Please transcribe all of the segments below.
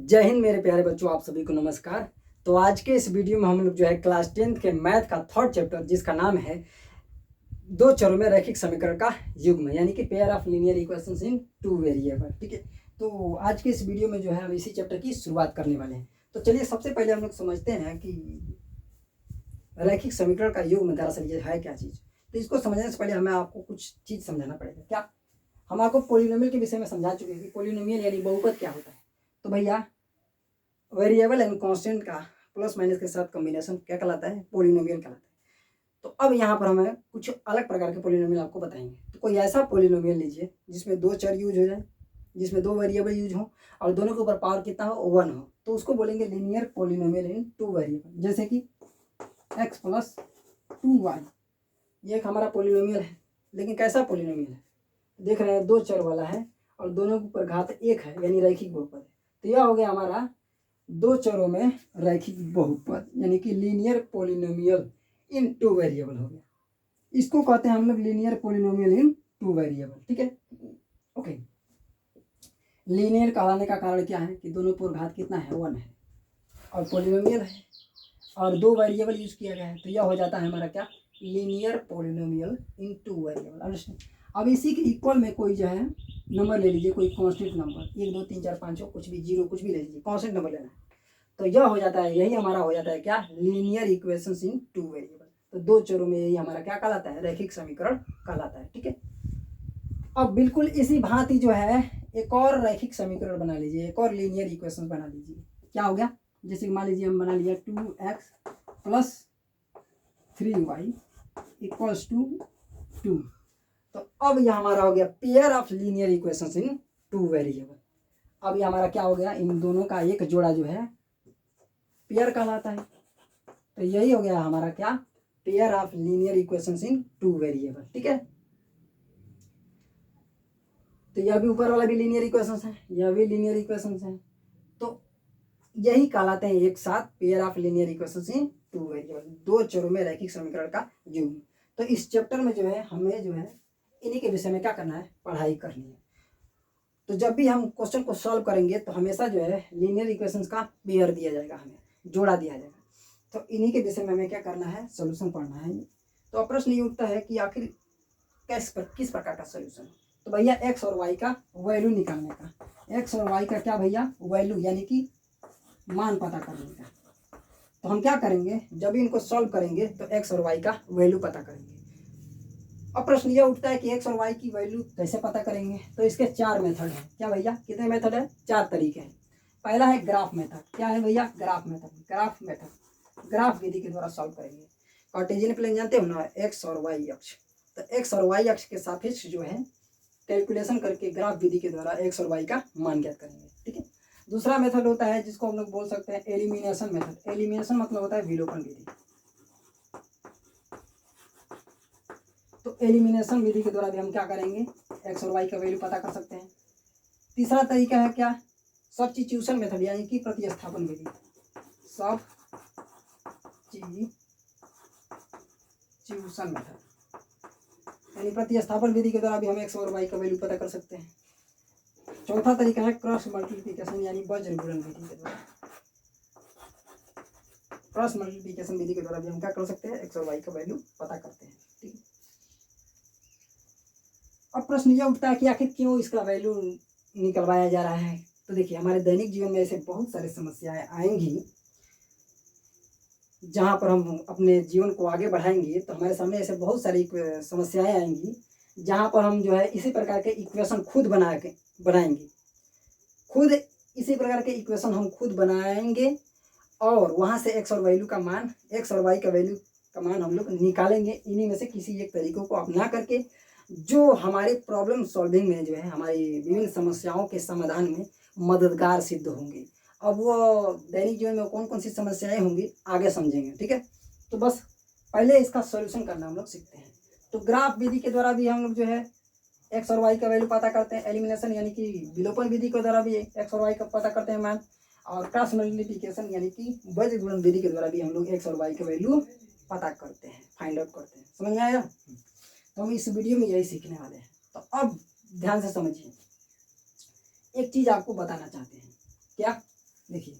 जय हिंद मेरे प्यारे बच्चों, आप सभी को नमस्कार। तो आज के इस वीडियो में हम लोग जो है क्लास 10th के मैथ का थर्ड चैप्टर जिसका नाम है दो चरों में रैखिक समीकरण का युग्म यानी कि pair of linear equations in two variable. ठीक है, तो आज के इस वीडियो में जो है हम इसी चैप्टर की शुरुआत करने वाले हैं। तो चलिए सबसे पहले हम लोग समझते हैं कि रैखिक समीकरण का युग्म दरअसल ये है क्या चीज़। तो इसको समझने से पहले हमें आपको कुछ चीज़ समझाना पड़ेगा। क्या हम आपको पोलिनोमियल के विषय में समझा चुके हैं कि पोलिनोमियल यानी बहुपद क्या होता है। तो भैया वेरिएबल एंड कांस्टेंट का प्लस माइनस के साथ कॉम्बिनेशन क्या कहलाता है? पोलिनोमियल कहलाता है। तो अब यहाँ पर हमें कुछ अलग प्रकार के पोलिनोमियल आपको बताएंगे। तो कोई ऐसा पोलिनोमियल लीजिए जिसमें दो चर यूज हो जाए, जिसमें दो वेरिएबल यूज हो और दोनों के ऊपर पावर कितना हो? 1 हो, तो उसको बोलेंगे लीनियर पोलिनोमियल इन टू वेरिएबल। जैसे कि x प्लस 2y ये एक हमारा पोलिनोमियल है, लेकिन कैसा पोलिनोमियल है? देख रहे हैं दो चर वाला है और दोनों के ऊपर घात 1 है यानी रैखिक बहुपद है। तो यह हो गया हमारा दो चरों में रैखिक बहुपद यानी कि लीनियर पोलिनोमियल इन टू वेरिएबल हो गया। इसको कहते हैं हम लोग लीनियर पोलिनोमियल इन टू वेरिएबल। ठीक है, ओके। लीनियर कहलाने का कारण क्या है कि दोनों पर घात कितना है? 1 है और पोलिनोमियल है और दो वेरिएबल यूज किया गया है, तो यह हो जाता है हमारा क्या? लीनियर पोलिनोमियल इन टू वेरिएबल। अंडरस्टैंड। अब इसी के इक्वल में कोई जो है नंबर ले लीजिए, कोई कांस्टेंट नंबर 1 2 3 4 5 हो, कुछ भी 0 कुछ भी ले लीजिए, कांस्टेंट नंबर लेना है। तो यह हो जाता है, यही हमारा हो जाता है क्या? लीनियर इक्वेशंस इन टू वेरिएबल। तो दो चरों में यही हमारा क्या कहलाता है? रैखिक समीकरण कहलाता है। ठीक है, अब बिल्कुल इसी भांति जो है एक और रैखिक समीकरण बना लीजिए, एक और लीनियर इक्वेशन बना लीजिए। क्या हो गया? जैसे मान लीजिए हम बना लिया 2x plus 3y equals to 2। तो अब यह हमारा हो गया pair of linear equations in two variable. अब ये हमारा क्या हो गया? इन दोनों का एक जोड़ा जो है पेयर कहलाता है। तो यही हो गया हमारा क्या? Pair of linear equations in two variable. ठीक है, तो यह भी ऊपर वाला भी लीनियर इक्वेशंस है, यह भी लीनियर इक्वेशंस है। तो यही कहलाते हैं एक साथ pair of linear equations in two variable, दो चरों में रैखिक समीकरण का युग्म। तो इस चैप्टर में जो है हमें जो है इन्हीं के विषय में क्या करना है? पढ़ाई करनी है। तो जब भी हम क्वेश्चन को सॉल्व करेंगे तो हमेशा जो है लीनियर इक्वेशंस का पेयर दिया जाएगा, हमें जोड़ा दिया जाएगा। तो इन्हीं के विषय में हमें क्या करना है? सोल्यूशन पढ़ना है। तो अब प्रश्न ये उठता है कि आखिर किस प्रकार का सोल्यूशन? तो भैया एक्स और वाई का वैल्यू निकालने का। एक्स और वाई का क्या भैया? वैल्यू यानी कि मान पता करने का। तो हम क्या करेंगे? जब भी इनको सॉल्व करेंगे तो एक्स और वाई का वैल्यू पता करेंगे। अब प्रश्न यह उठता है कि एक्स और वाई की वैल्यू कैसे पता करेंगे? तो इसके 4 मेथड हैं। क्या भैया? कितने मेथड है? 4 तरीके हैं। पहला है ग्राफ मेथड। क्या है भैया? Graph method. ग्राफ विधि के द्वारा सॉल्व करेंगे। कार्टेशियन प्लेन जानते हो ना, एक्स और वाई अक्ष। तो एक्स और वाई अक्ष के सापेक्ष जो है कैलकुलेशन करके ग्राफ विधि के द्वारा एक्स और वाई का मान ज्ञात करेंगे। ठीक है, दूसरा मेथड होता है जिसको हम लोग बोल सकते हैं एलिमिनेशन मेथड। एलिमिनेशन मतलब होता है विलोपन विधि। तो एलिमिनेशन विधि के द्वारा भी हम क्या करेंगे? एक्स और वाई का वैल्यू पता कर सकते हैं। तीसरा तरीका है क्या? सब्स्टिट्यूशन मेथड यानी कि प्रतिस्थापन विधि। सब्स्टिट्यूशन मेथड यानी प्रतिस्थापन विधि के द्वारा भी हम एक्स और वाई का वैल्यू पता कर सकते हैं। चौथा तरीका है क्रॉस मल्टीप्लिकेशन यानी वज्र गुणन विधि के द्वारा। क्रॉस मल्टीप्लिकेशन विधि के द्वारा भी हम क्या कर सकते हैं? एक्स और वाई का वैल्यू पता करते हैं। ठीक है, अब प्रश्न यह उठता है कि आखिर क्यों इसका वैल्यू निकलवाया जा रहा है? तो देखिए हमारे दैनिक जीवन में ऐसे बहुत सारी समस्याएं आएंगी जहाँ पर हम अपने जीवन को आगे बढ़ाएंगे तो हमारे सामने ऐसे बहुत सारी समस्याएं आएंगी जहाँ पर हम जो है इसी प्रकार के इक्वेशन खुद बनाएंगे। खुद इसी प्रकार के इक्वेशन हम खुद बनाएंगे और वहाँ से एक्स और वैल्यू का मान, एक्स और वाई का वैल्यू का मान हम लोग निकालेंगे। इन्हीं में से किसी एक तरीकों को अपना करके जो हमारे प्रॉब्लम सॉल्विंग में जो है हमारी विभिन्न समस्याओं के समाधान में मददगार सिद्ध होंगे। अब वो दैनिक जीवन में कौन कौन सी समस्याएं होंगी आगे समझेंगे। ठीक है, तो बस पहले इसका सॉल्यूशन करना हम लोग सीखते हैं। तो ग्राफ विधि के द्वारा भी हम लोग जो है एक्स और वाई का वैल्यू पता करते हैं। एलिमिनेशन यानी कि विलोपन विधि के द्वारा भी एक्स और वाई का पता करते हैं मान। और क्रॉस मल्टीप्लिकेशन यानी कि वज्र गुणन विधि के द्वारा भी हम लोग एक्स और वाई का वैल्यू पता करते हैं, फाइंड आउट करते हैं। समझ में आया? तो हम इस वीडियो में यही सीखने वाले हैं। तो अब ध्यान से समझिए, एक चीज आपको बताना चाहते हैं। क्या? देखिए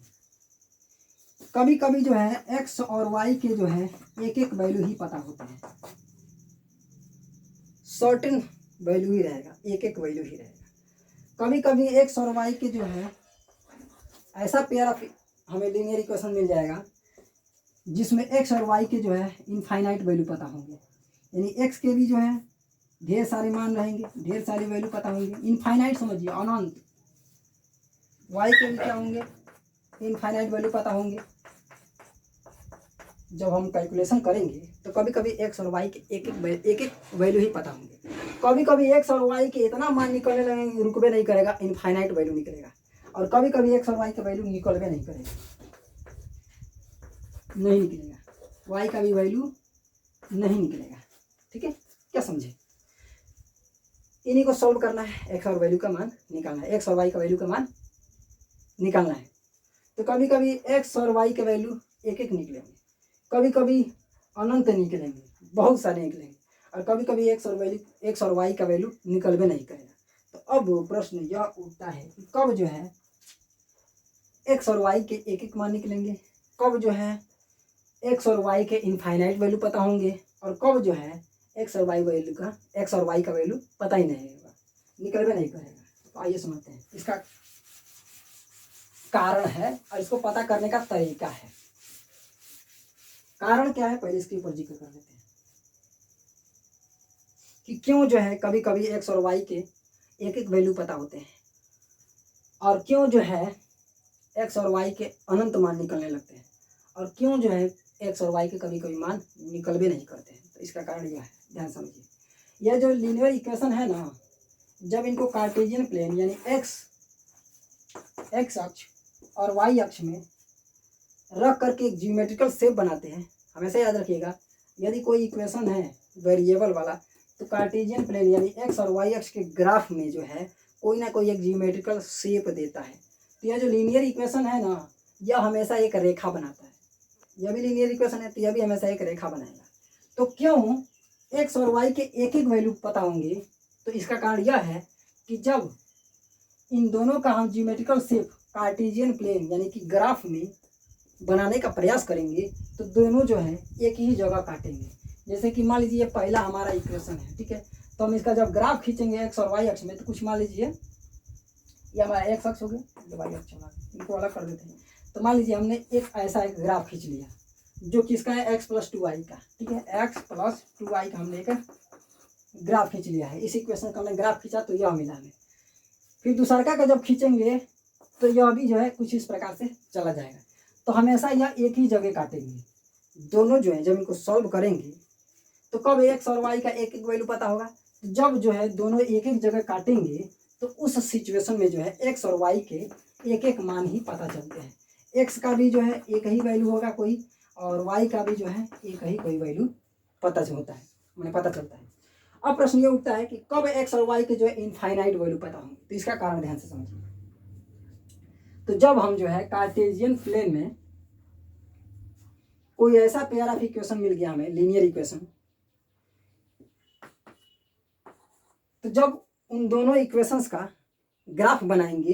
कभी कभी जो है एक्स और वाई के जो है एक एक वैल्यू ही पता होते हैं, सर्टेन वैल्यू ही रहेगा, एक एक वैल्यू ही रहेगा। कभी कभी एक्स और वाई के जो है ऐसा पेयर ऑफ हमें लीनियर इक्वेशन मिल जाएगा जिसमें एक्स और वाई के जो है इनफाइनाइट वैल्यू पता होंगे, यानी एक्स के भी जो है ढेर सारे मान रहेंगे, ढेर सारी वैल्यू पता होंगे, इनफाइनाइट समझिए अनंत। वाई के भी क्या होंगे, इनफाइनाइट वैल्यू पता होंगे। जब हम कैलकुलेशन करेंगे तो कभी कभी एक्स और वाई के एक एक वैल्यू ही पता होंगे, कभी कभी एक्स और वाई के इतना मान निकलने लगेंगे रुकबे नहीं करेगा, इनफाइनाइट वैल्यू निकलेगा, और कभी कभी एक्स और वाई का वैल्यू निकलबे नहीं करेगा, नहीं निकलेगा, वाई का भी वैल्यू नहीं निकलेगा। ठीक है, क्या समझे? इन्हीं को सॉल्व करना है, एक्स और वैल्यू का मान निकालना है, एक्स और वाई का वैल्यू का मान निकालना है। तो कभी कभी एक्स और वाई के वैल्यू एक एक निकलेंगे, कभी कभी अनंत निकलेंगे, बहुत सारे निकलेंगे, और कभी कभी एक्स और वाई का वैल्यू निकलबे नहीं करेगा। तो अब प्रश्न यह उठता है कि कब जो है एक्स और वाई के एक एक मान निकलेंगे, कब जो है एक्स और वाई के इनफाइनाइट वैल्यू पता होंगे, और कब जो है एक्स और वाई का वैल्यू पता ही नहीं होगा, निकलबे नहीं करेगा। तो आइए समझते हैं इसका कारण है और इसको पता करने का तरीका है। कारण क्या है, पहले इसके ऊपर जिक्र कर लेते हैं कि क्यों जो है कभी कभी एक्स और वाई के एक एक वैल्यू पता होते हैं, और क्यों जो है एक्स और वाई के अनंत मान निकलने लगते हैं, और क्यों जो है एक्स और वाई के कभी कभी मान निकलबे नहीं करते हैं। तो इसका कारण यह है, ध्यान समझिए। यह जो लीनियर इक्वेशन है ना, जब इनको कार्टेशियन प्लेन यानी एक्स अक्ष और वाई अक्ष में रख करके एक ज्योमेट्रिकल शेप बनाते हैं, हमेशा याद रखिएगा, यदि कोई इक्वेशन है वेरिएबल वाला तो कार्टेशियन प्लेन यानी एक्स और वाई अक्ष के ग्राफ में जो है कोई ना कोई एक ज्योमेट्रिकल शेप देता है। तो यह जो लीनियर इक्वेशन है ना, यह हमेशा एक रेखा बनाता है, यह भी लीनियर इक्वेशन है तो यह भी हमेशा एक रेखा बनाएगा। तो क्यों एक्स और वाई के एक एक वैल्यू पता होंगे, तो इसका कारण यह है कि जब इन दोनों का हम ज्योमेट्रिकल शेप कार्टेशियन प्लेन यानी कि ग्राफ में बनाने का प्रयास करेंगे तो दोनों जो है एक ही जगह काटेंगे। जैसे कि मान लीजिए पहला हमारा इक्वेशन है, ठीक है, तो हम इसका जब ग्राफ खींचेंगे एक्स और वाई अक्ष में, तो कुछ मान लीजिए ये हमारा एक्स अक्ष हो गया, ये वाई अक्ष होगा, इनको अलग कर देते हैं। तो मान लीजिए हमने एक ऐसा एक ग्राफ खींच लिया जो किसका है, एक्स प्लस 2y का, ठीक है, एक्स प्लस 2y का हमने एक ग्राफ खींच लिया है। इस इक्वेशन का हमने ग्राफ खींचा तो यह मिला हमें। फिर दूसरा का जब खींचेंगे तो यह भी जो है कुछ इस प्रकार से चला जाएगा। तो हमेशा यह एक ही जगह काटेंगे, दोनों जो है जब इनको सॉल्व करेंगे तो कब एक्स और वाई का एक एक वैल्यू पता होगा, तो जब जो है दोनों एक एक जगह काटेंगे तो उस सिचुएशन में जो है एक्स और वाई के एक एक मान ही पता चलते हैं। एक्स का भी जो है एक ही वैल्यू होगा कोई, और वाई का भी जो है एक ही कोई वैल्यू पता चलता है। अब प्रश्न ये उठता है कि कब एक्स और वाई के जो है इनफाइनाइट वैल्यू पता होंगे। तो इसका कारण ध्यान से समझिए। तो जब हम जो है कार्टेशियन प्लेन में कोई ऐसा पेयर ऑफ इक्वेशन मिल गया हमें, लीनियर इक्वेशन, तो जब उन दोनों इक्वेशंस का ग्राफ बनाएंगे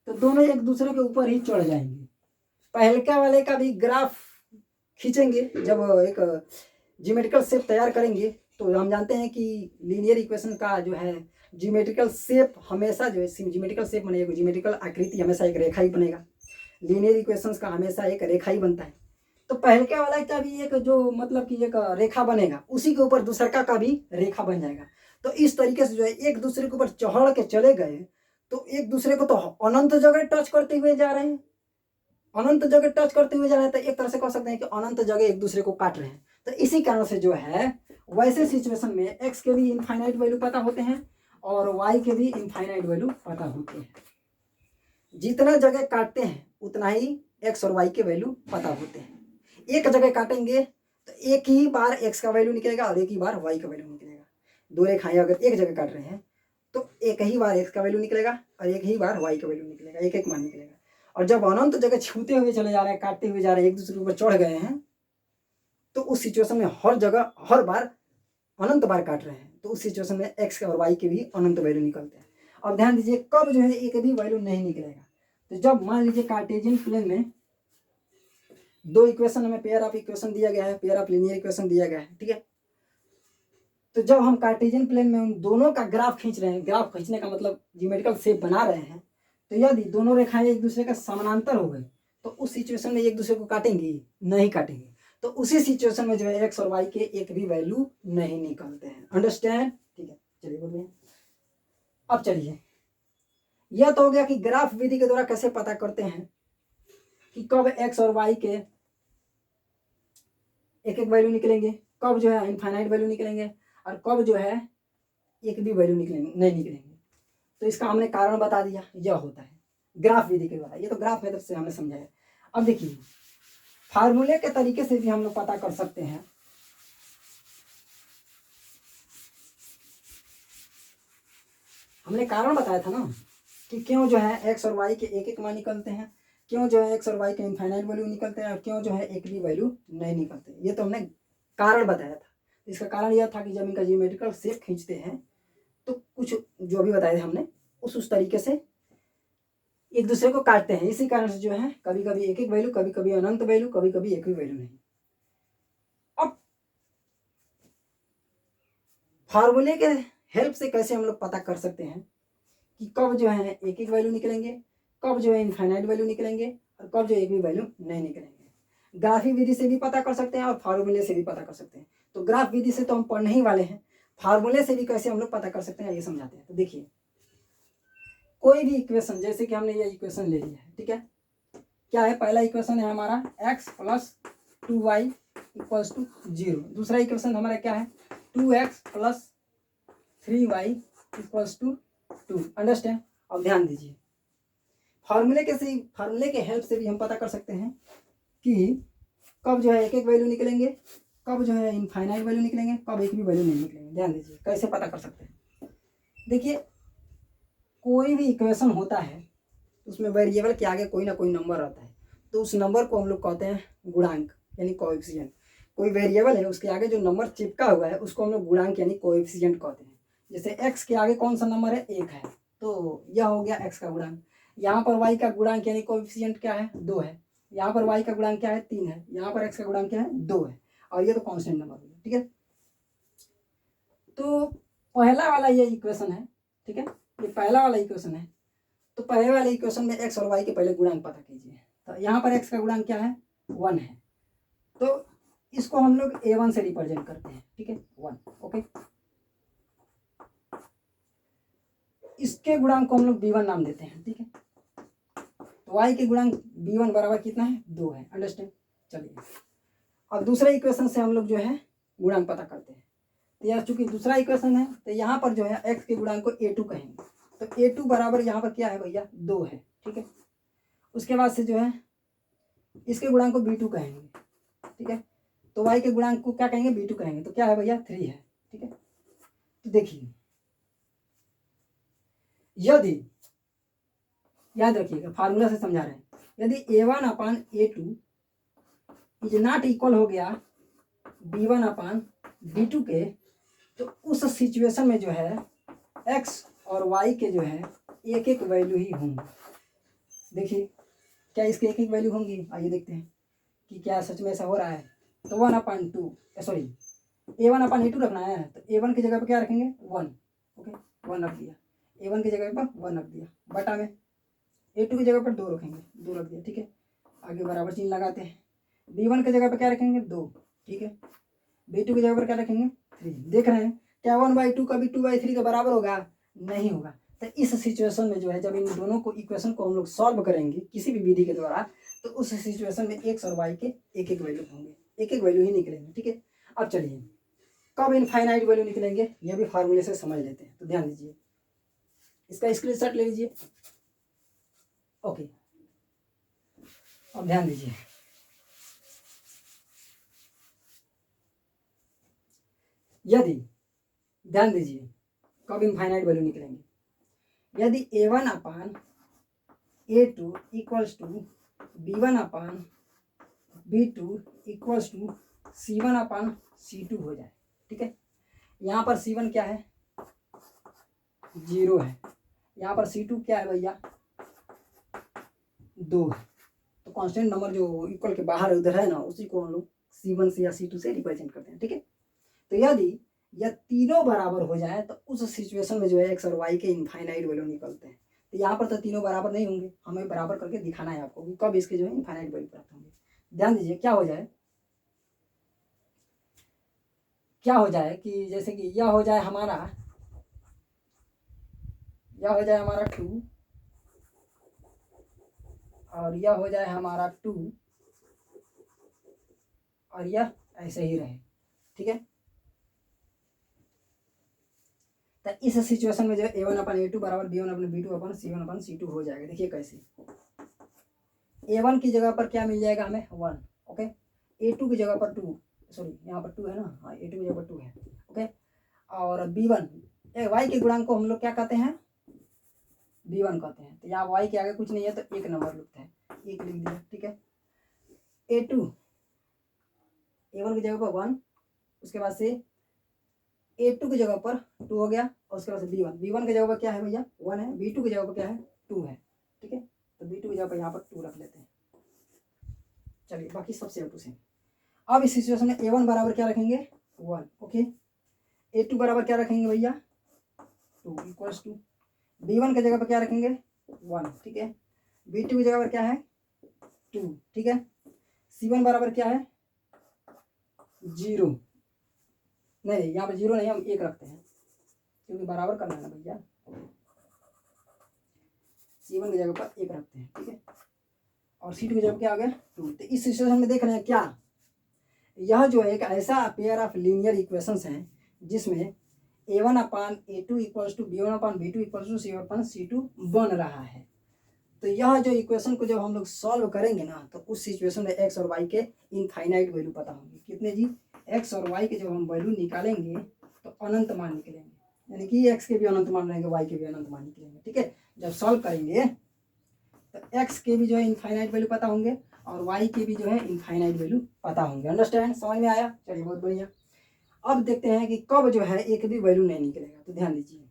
तो दोनों एक दूसरे के ऊपर ही चढ़ जाएंगे। पहलका वाले का भी ग्राफ खींचेंगे, जब एक ज्योमेट्रिकल शेप तैयार करेंगे तो हम जानते हैं कि लीनियर इक्वेशन का जो है ज्योमेट्रिकल शेप हमेशा जो है, ज्योमेट्रिकल शेप बनेगा, ज्योमेट्रिकल आकृति हमेशा एक रेखा ही बनेगा। लीनियर इक्वेशंस का हमेशा एक रेखा ही बनता है। तो पहलके वाला का भी एक जो मतलब कि एक रेखा बनेगा, उसी के ऊपर दूसरा का भी रेखा बन जाएगा। तो इस तरीके से जो है एक दूसरे के ऊपर चढ़ के चले गए तो एक दूसरे को तो अनंत जगह टच करते हुए जा रहे हैं, तो एक तरह से कह सकते हैं कि अनंत जगह एक दूसरे को काट रहे हैं। तो इसी कारण से जो है वैसे सिचुएशन में एक्स के भी इनफाइनाइट वैल्यू पता होते हैं और वाई के भी इनफाइनाइट वैल्यू पता होते हैं। जितना जगह काटते हैं उतना ही एक्स और वाई के वैल्यू पता होते हैं। एक जगह काटेंगे तो एक ही बार एक्स का वैल्यू निकलेगा और एक ही बार वाई का वैल्यू निकलेगा। दो रेखाएं अगर एक जगह काट रहे हैं तो एक ही बार एक्स का वैल्यू निकलेगा और एक ही बार वाई का वैल्यू निकलेगा, एक एक मान निकलेगा। और जब अनंत जगह छूते हुए चले जा रहे हैं, काटते हुए जा रहे हैं, एक दूसरे के ऊपर चढ़ गए हैं, तो उस सिचुएशन में हर जगह हर बार अनंत बार काट रहे हैं, तो उस सिचुएशन में एक्स और वाई के भी अनंत वैल्यू निकलते हैं। अब ध्यान दीजिए कब जो है एक भी वैल्यू नहीं निकलेगा, तो जब मान लीजिए कार्टेशियन प्लेन में दो इक्वेशन हमें पेयर ऑफ इक्वेशन दिया गया है, पेयर ऑफ लीनियर इक्वेशन दिया गया है, ठीक है। तो जब हम कार्टेशियन प्लेन में उन दोनों का ग्राफ खींच रहे हैं, ग्राफ खींचने का मतलब ज्योमेट्रिकल शेप बना रहे हैं, तो यदि दोनों रेखाएं एक दूसरे का समानांतर हो गए तो उस सिचुएशन में एक दूसरे को काटेंगी नहीं काटेंगे। तो उसी सिचुएशन में जो है एक्स और वाई के एक भी वैल्यू नहीं निकलते हैं। अंडरस्टैंड? ठीक है, चलिए बोलिए। अब चलिए, यह तो हो गया कि ग्राफ विधि के द्वारा कैसे पता करते हैं कि कब एक्स और वाई के एक एक वैल्यू निकलेंगे, कब जो है इनफाइनाइट वैल्यू निकलेंगे, और कब जो है एक भी वैल्यू निकलेंगे नहीं निकलेंगे। तो इसका हमने कारण बता दिया, यह होता है ग्राफ विधि के द्वारा। ये तो ग्राफ मेथड से हमने समझाया। अब देखिए, फार्मूले के तरीके से भी हम लोग पता कर सकते हैं। हमने कारण बताया था ना कि क्यों जो है एक्स और वाई के एक एक मान निकलते हैं, क्यों जो है एक्स और वाई के इनफाइनाइट वैल्यू निकलते हैं, और क्यों जो है एक भी वैल्यू नहीं निकलते। ये तो हमने कारण बताया था। इसका कारण यह था कि जब इनका ज्योमेट्रिकल शेप खींचते हैं तो कुछ जो भी बताए थे हमने उस तरीके से एक दूसरे को काटते हैं। इसी कारण से जो है कभी कभी एक एक वैल्यू, कभी कभी अनंत वैल्यू, कभी कभी एक भी वैल्यू नहीं। अब फार्मूले के हेल्प से कैसे हम लोग पता कर सकते हैं कि कब जो है एक एक वैल्यू निकलेंगे, कब जो है इनफाइनाइट वैल्यू निकलेंगे, और कब जो एक भी वैल्यू नहीं निकलेंगे। ग्राफी विधि से भी पता कर सकते हैं और फार्मूले से भी पता कर सकते हैं। तो ग्राफ विधि से तो हम पढ़ने ही वाले हैं, फार्मूले से भी कैसे हम लोग पता कर सकते हैं ये समझाते हैं। तो देखिए, कोई भी इक्वेशन, जैसे कि हमने ये इक्वेशन ले लिया है, ठीक है। क्या है? पहला इक्वेशन है हमारा x plus 2y equals to 0। दूसरा इक्वेशन हमारा क्या है? 2x plus 3y equals to 2। Understand? अब ध्यान दीजिए, फार्मूले के हेल्प से भी हम पता कर सकते हैं कि कब जो है एक एक वैल्यू निकलेंगे, कब जो है इनफाइनाइट वैल्यू निकलेंगे, कब एक भी वैल्यू नहीं निकलेंगे। ध्यान दीजिए कैसे पता कर सकते हैं। देखिए, कोई भी इक्वेशन होता है उसमें वेरिएबल के आगे कोई ना कोई नंबर आता है, तो उस नंबर को हम लोग कहते हैं गुणांक यानी कोएफिशिएंट। कोई वेरिएबल है उसके आगे जो नंबर चिपका हुआ है उसको हम लोग गुणांक यानी कोएफिशिएंट कहते हैं। जैसे x के आगे कौन सा नंबर है? 1 है, तो यह हो गया x का गुणांक। यहाँ पर y का गुणांक यानी कोएफिशिएंट क्या है? 2 है। यहाँ पर y का गुणांक क्या है? 3 है। यहाँ पर x का गुणांक क्या है? 2 है। और ये तो कांस्टेंट नंबर हो गया, ठीक है। तो पहला वाला ये इक्वेशन है, ठीक है, ये पहला वाला इक्वेशन है। तो पहले वाले इक्वेशन में x और y के पहले गुणांक पता कीजिए। तो यहाँ पर x का गुणांक क्या है? 1 है। तो इसको हम लोग a1 से रिप्रेजेंट करते हैं, ठीक है, 1। ओके, इसके गुणांक को हम लोग b1 नाम देते हैं, ठीक है। तो y के गुणांक b1 बराबर कितना है? 2 है। अंडरस्टैंड? चलिए, अब दूसरे इक्वेशन से हम लोग जो है गुणांक पता करते हैं। तो यह चूंकि दूसरा इक्वेशन है तो यहाँ पर जो है x के गुणांक को a2 कहेंगे। तो a2 बराबर यहाँ पर क्या है भैया? 2 है, ठीक है। उसके बाद से जो है इसके गुणांक को b2 कहेंगे, ठीक है। तो y के गुणांक को क्या कहेंगे? b2 कहेंगे। तो क्या है भैया? 3 है, ठीक है। तो देखिए, यदि याद रखिएगा फार्मूला से समझा रहे हैं, यदि a1 upon a2 is not equal हो गया b1 अपान b2 के, तो उस सिचुएशन में जो है x और y के जो है एक एक वैल्यू ही होंगे। देखिए, क्या इसके एक एक वैल्यू होंगी? आइए देखते हैं कि क्या सच में ऐसा हो रहा है। तो 1 अपान 2 सॉरी a1 अपान a2 रखना है, तो a1 की जगह पर क्या रखेंगे? 1। ओके, 1 रख दिया। a1 की जगह पर 1 रख दिया, बटा में a2 की जगह पर 2 रखेंगे, 2 रख दिया, ठीक है। आगे बराबर चिन्ह लगाते हैं। b1 की जगह पर क्या रखेंगे? 2, ठीक है। b2 की जगह पर क्या रखेंगे? 3। देख रहे हैं क्या 1/2 कभी 2/3 के बराबर होगा? नहीं होगा। तो इस सिचुएशन में जो है जब इन दोनों को इक्वेशन को हम लोग सॉल्व करेंगे किसी भी विधि के द्वारा, तो उस सिचुएशन में x और y के एक एक वैल्यू होंगे, एक एक वैल्यू ही निकलेंगे, ठीक है। अब चलिए, कब इनफाइनाइट वैल्यू निकलेंगे यह भी फार्मूले से समझ लेते हैं। तो ध्यान दीजिए, इसका स्क्रीनशॉट ले लीजिए। ओके, अब ध्यान दीजिए, यदि ध्यान दीजिए कब इनफाइनाइट वैल्यू निकलेंगे, यदि a1 upon a2 equals to b1 upon b2 equals to c1 upon c2 हो जाए, ठीक है। यहाँ पर c1 क्या है? 0 है। यहाँ पर c2 क्या है भैया? 2 है। तो कांस्टेंट नंबर जो इक्वल के बाहर उधर है ना, उसी को हम लोग C1 से या C2 से रिप्रेजेंट करते हैं। ठीक है, तो यदि यह तीनों बराबर हो जाए तो उस सिचुएशन में जो है एक्स और वाई के इनफाइनाइट वैल्यू निकलते हैं। तो यहाँ पर तो तीनों बराबर नहीं होंगे, हमें बराबर करके दिखाना है आपको कि कब इसके जो है इनफाइनाइट वैल्यू प्राप्त होंगे। ध्यान दीजिए क्या हो जाए, क्या हो जाए कि जैसे कि यह हो जाए हमारा 2 और यह हो जाए हमारा 2 और यह ऐसे ही रहे। ठीक है, तो इस सिचुएशन में जो A1/A2 बराबर B1/B2/C1/C2 हो जाएगा। देखिए कैसे, A1 की जगह पर क्या मिल जाएगा हमें 1, ओके। A2 की जगह पर 2, सॉरी यहाँ पर 2 है ना, हाँ A2 की जगह पर 2 है, ओके। और B1 y के गुणांक को हम लोग क्या कहते हैं, B1 कहते हैं। तो यहाँ y के आगे कुछ नहीं है तो 1 नंबर लिखते हैं, 1 लिख दिया। ठीक है, A2 A1 की जगह पर 1, उसके बाद से A2 की जगह पर 2 हो गया, और उसके बाद से B1 की जगह पर क्या है भैया 1 है, B2 की जगह पर क्या है 2 है। ठीक है, तो B2 की जगह पर यहाँ पर 2 रख लेते हैं। चलिए बाकी सब सेम टू सेम। अब इस सिचुएशन में A1 बराबर क्या रखेंगे 1, ओके। A2 बराबर क्या रखेंगे भैया 2 इक्वल्स टू B1 की जगह पर क्या रखेंगे 1, ठीक है। B2 की जगह पर क्या है 2, ठीक है। C1 बराबर क्या है 0, नहीं यहाँ पर 0 नहीं, हम 1 रखते हैं क्योंकि बराबर करना है ना भैया। C1 की जगह पर 1 रखते हैं, ठीक है। और C2 की जगह क्या आ गया 2। तो इस सिचुएशन में देख रहे हैं क्या, यह जो है एक ऐसा पेयर ऑफ लीनियर इक्वेशंस हैं जिसमें A1/A2 equals to B1/B2 equals to C1/C2 बन रहा है। तो यह जो इक्वेशन को जब हम लोग सॉल्व करेंगे ना, तो उस सिचुएशन में एक्स और वाई के इनफाइनाइट वैल्यू पता होंगे। कितने जी, एक्स और वाई के जब हम वैल्यू निकालेंगे तो अनंत मान निकलेंगे, यानी कि एक्स के भी अनंत मान रहेंगे, वाई के भी अनंत मान निकलेंगे। ठीक है, जब सॉल्व करेंगे तो एक्स के भी जो है इनफाइनाइट वैल्यू पता होंगे और वाई के भी जो है इनफाइनाइट वैल्यू पता होंगे। अंडरस्टैंड, समझ में आया? चलिए बहुत बढ़िया। अब देखते हैं कि कब जो है एक भी वैल्यू नहीं निकलेगा। तो ध्यान दीजिए,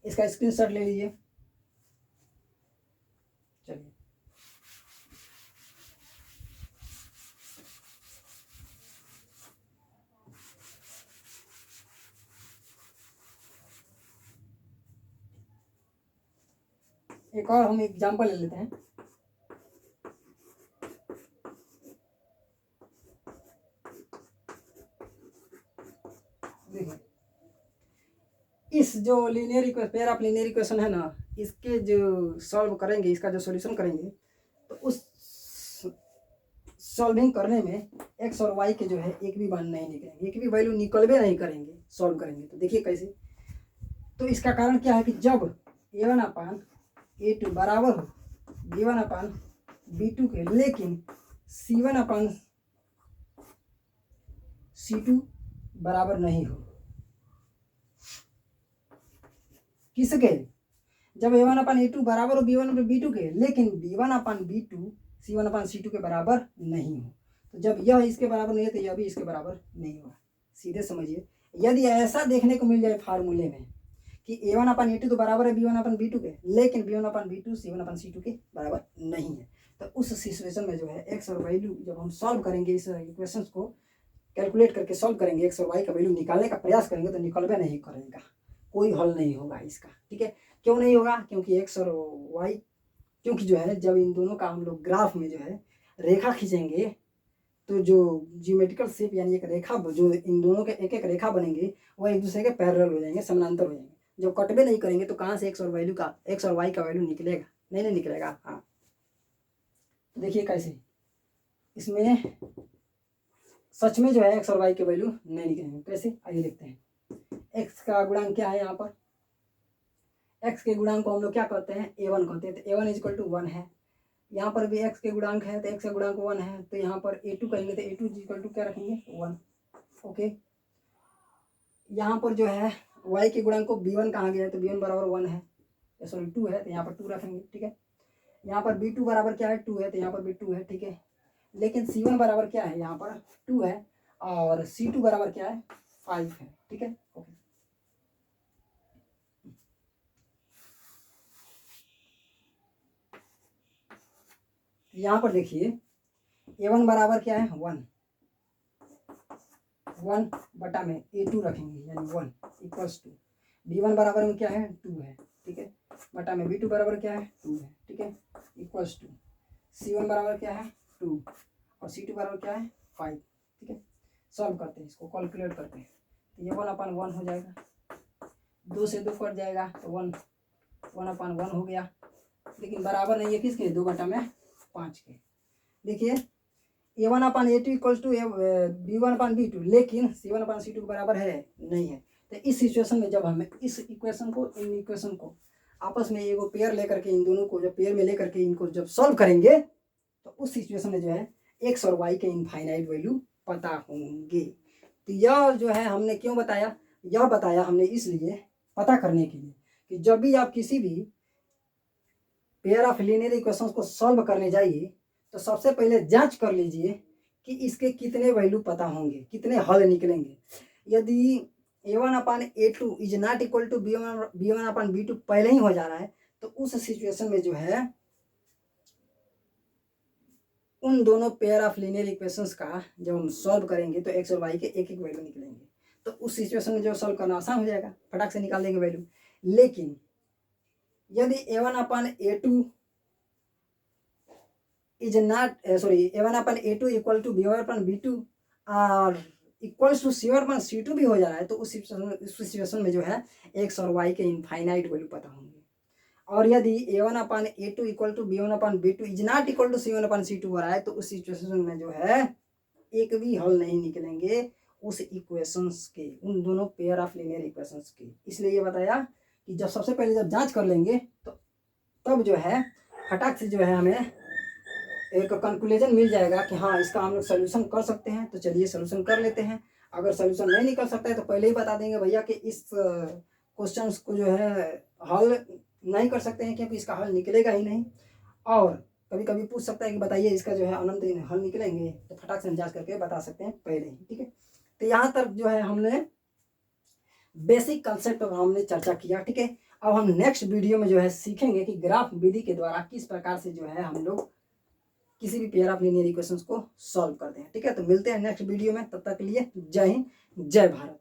इसका स्क्रीनशॉट ले लीजिए। चलिए एक और हम एग्जांपल ले लेते हैं। देखिए, इस जो linear equation, pair of linear equation है ना, इसके जो सॉल्व करेंगे, इसका जो सॉल्यूशन करेंगे, तो उस सॉल्विंग करने में एक्स और वाई के जो है एक भी मान नहीं निकलेंगे, एक भी वैल्यू निकलबे नहीं करेंगे सॉल्व करेंगे। तो देखिए कैसे, तो इसका कारण क्या है कि जब A1/A2 बराबर हो B1/B2 के, लेकिन C1/C2 बराबर नहीं हो। किसके, जब A1/A2 बराबर हो B1/B2 के, लेकिन B1/B2 C1/C2 के बराबर नहीं हो। तो जब यह इसके बराबर नहीं है तो यह भी इसके बराबर नहीं होगा। सीधे समझिए, यदि ऐसा देखने को मिल जाए फार्मूले में कि A1/A2 तो बराबर है B1/B2 के, लेकिन B1/B2 C1/C2 के बराबर नहीं है, तो उस सिचुएशन में जो है एक्स और वैल्यू जब हम सॉल्व करेंगे, इस इक्वेशन को कैलकुलेट करके सॉल्व करेंगे, एक्स और वाई का वैल्यू निकालने का प्रयास करेंगे, तो निकलबे नहीं करेगा, कोई हल नहीं होगा इसका। ठीक है, क्यों नहीं होगा? क्योंकि एक्स और वाई, क्योंकि जो है जब इन दोनों का हम लोग ग्राफ में जो है रेखा खींचेंगे, तो जो जियोमेट्रिकल शेप यानी एक रेखा, जो इन दोनों के एक एक रेखा बनेंगे, वह एक दूसरे के पैरेलल हो जाएंगे, समानांतर हो जाएंगे। जब कटबे नहीं करेंगे तो कहाँ से एक्स और वाई का वैल्यू निकलेगा? नहीं निकलेगा। हाँ, तो देखिए कैसे इसमें सच में जो है एक्स और वाई के वैल्यू नहीं निकलेंगे। कैसे, आइए देखते हैं। एक्स का गुणांक क्या है, यहाँ पर एक्स के गुणांक को हम लोग क्या कहते हैं A1 कहते हैं। तो A1 इक्वल टू 1 है। यहाँ पर भी एक्स के गुणांक है, तो एक्स का गुणांक 1 है, तो यहाँ पर A2 करेंगे तो A2 इक्वल टू क्या रखेंगे 1, ओके। यहाँ पर जो है y के गुणांक को B1 कहा गया है, तो B1 बराबर 1 है, सॉरी 2 है, तो यहाँ पर 2 रखेंगे। ठीक है, यहाँ पर B2 बराबर क्या है 2 है, तो यहाँ पर भी 2 है। ठीक है, लेकिन C1 बराबर क्या है, यहाँ पर 2 है, और C2 बराबर क्या है 5 है। ठीक है, ओके। यहाँ पर देखिए A1 बराबर क्या है 1, 1 बटा में A2 रखेंगे यानी 1 इक्वल्स टू B1 बराबर में क्या है 2 है, ठीक है, बटा में B2 बराबर क्या है 2 है, ठीक है, इक्वल्स टू C1 बराबर क्या है 2 और C2 बराबर क्या है 5, ठीक है। सॉल्व करते हैं, इसको कैलकुलेट करते हैं, तो ये 1/1 हो जाएगा, 2 से 2 कट जाएगा तो 1/1 हो गया, लेकिन बराबर नहीं है किसके 2/5 के। देखिए A1/A2 इक्वल्स टू B1/B2, लेकिन C1/C2 के बराबर है नहीं है। तो इस सिचुएशन में जब हमें इस इक्वेशन को इन इक्वेशन को आपस में एगो पेयर लेकर के इन दोनों को जब पेयर में लेकर के इनको जब सॉल्व करेंगे तो उस सिचुएशन में जो है एक्स और वाई के इनफाइनाइट वैल्यू पता होंगे। तो यह जो है हमने क्यों बताया, यह बताया हमने इसलिए पता करने के लिए कि जब भी आप किसी भी पेयर ऑफ लीनियर इक्वेशंस को सॉल्व करने जाइए तो सबसे पहले जांच कर लीजिए कि इसके कितने वैल्यू पता होंगे, कितने हल निकलेंगे। यदि A1/A2 is not equal to B1/B2 पहले ही हो जा रहा है तो उस सिचुएशन में जो है उन दोनों पेयर ऑफ लीनियर इक्वेशंस का जब हम सॉल्व करेंगे तो एक्स और वाई के एक एक वैल्यू निकलेंगे। तो उस सिचुएशन में जो सॉल्व करना आसान हो जाएगा, फटाक से निकाल देंगे वैल्यू। लेकिन यदि A1/A2 is not A1/A2 equal to B1/B2 और इक्वल्स टू C1/C2 भी हो जा रहा है तो उस सिचुएशन में जो है एक्स और वाई के इनफाइनाइट वैल्यू पता होंगे। और यदि A1/A2 equal to B1/B2 is not equal to C1/C2 हो रहा है तो उस सिचुएशन में जो है एक भी हल नहीं निकलेंगे उस इक्वेशंस के, उन दोनों पेयर ऑफ लीनियर इक्वेशंस के। इसलिए ये बताया कि जब सबसे पहले जब जांच कर लेंगे तो तब जो है फटाक से जो है हमें एक कंक्लूजन मिल जाएगा कि हाँ इसका हम लोग सोल्यूशन कर सकते हैं। तो चलिए सोल्यूशन कर लेते हैं। अगर सोल्यूशन नहीं निकल सकता है तो पहले ही बता देंगे भैया कि इस क्वेश्चन को जो है हल नहीं कर सकते हैं क्योंकि इसका हल निकलेगा ही नहीं। और कभी कभी पूछ सकता है कि बताइए इसका जो है अनंत हल निकलेंगे, तो फटाक से हम जांच करके बता सकते हैं पहले ही, ठीक है। तो यहाँ तक जो है हमने बेसिक कंसेप्ट पर हमने चर्चा किया, ठीक है। अब हम नेक्स्ट वीडियो में जो है सीखेंगे कि ग्राफ विधि के द्वारा किस प्रकार से जो है हम लोग किसी भी पेयर ऑफ लीनियर इक्वेशंस को सॉल्व करते हैं, ठीक है। तो मिलते हैं नेक्स्ट वीडियो में, तब तक के लिए जय हिंद जय भारत।